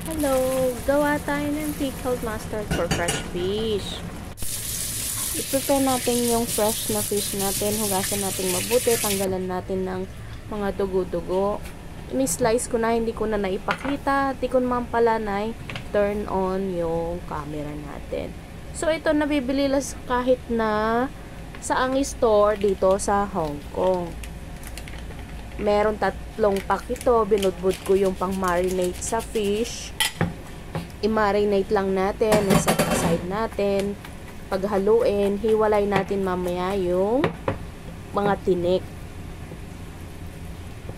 Hello! Gawa tayo ng pickled mustard for fresh fish. I-prepare natin yung fresh na fish natin. Hugasan natin mabuti. Tanggalan natin ng mga dugo-dugo. Ini-slice ko na. Hindi ko na naipakita. Di ko naman pala na turn on yung camera natin. So, ito nabibili lang kahit na sa ang store dito sa Hong Kong. Meron 3 pack ito. Binudbud ko yung pang-marinate sa fish. I-marinate lang natin. I-set aside natin. Paghaluin, hiwalay natin mamaya yung mga tinik.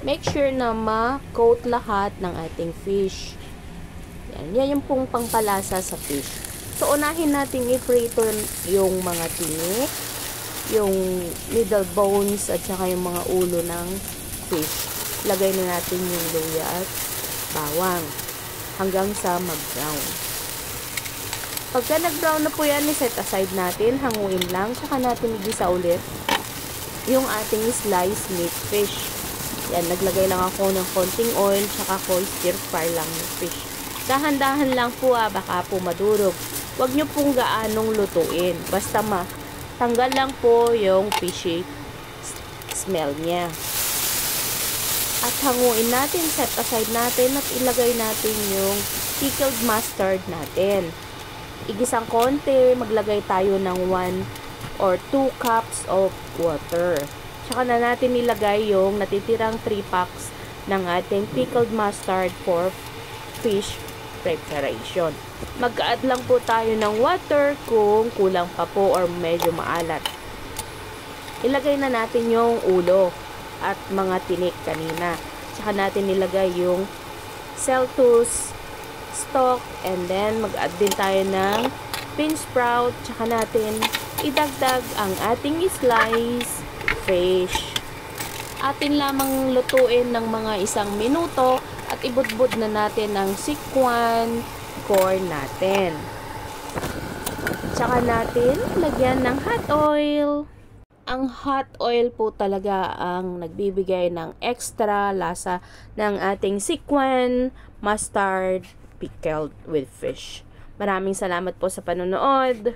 Make sure na ma-coat lahat ng ating fish. Yan yung pong pangpalasa sa fish. So, unahin natin i-prito yung mga tinik, yung middle bones, at saka yung mga ulo ng fish. Lagay na natin yung luya at bawang hanggang sa mag-brown. Pagka nag-brown na po yan, set aside natin, hanguin lang, saka natin igisa ulit yung ating sliced meat fish. Yan, naglagay lang ako ng konting oil, saka ko stir-fry lang yung fish. Dahan-dahan lang po baka po madurog. Huwag nyo pong gaanong lutuin. Basta tanggal lang po yung fishy smell niya. At hanguin natin, set aside natin, at ilagay natin yung pickled mustard natin. Igisang konti, maglagay tayo ng 1 or 2 cups of water. Tsaka na natin ilagay yung natitirang 3 packs ng ating pickled mustard for fish preparation. Mag-add lang po tayo ng water kung kulang pa po or medyo maalat. Ilagay na natin yung ulo at mga tinik kanina. Tsaka natin ilagay yung celtus, stock, and then mag-add din tayo ng bean sprout. Tsaka natin idagdag ang ating slice fish. Atin lamang lutuin ng mga 1 minuto at ibudbud na natin ang Sichuan corn natin. Tsaka natin lagyan ng hot oil. Ang hot oil po talaga ang nagbibigay ng extra lasa ng ating Sichuan mustard pickled with fish. Maraming salamat po sa panonood.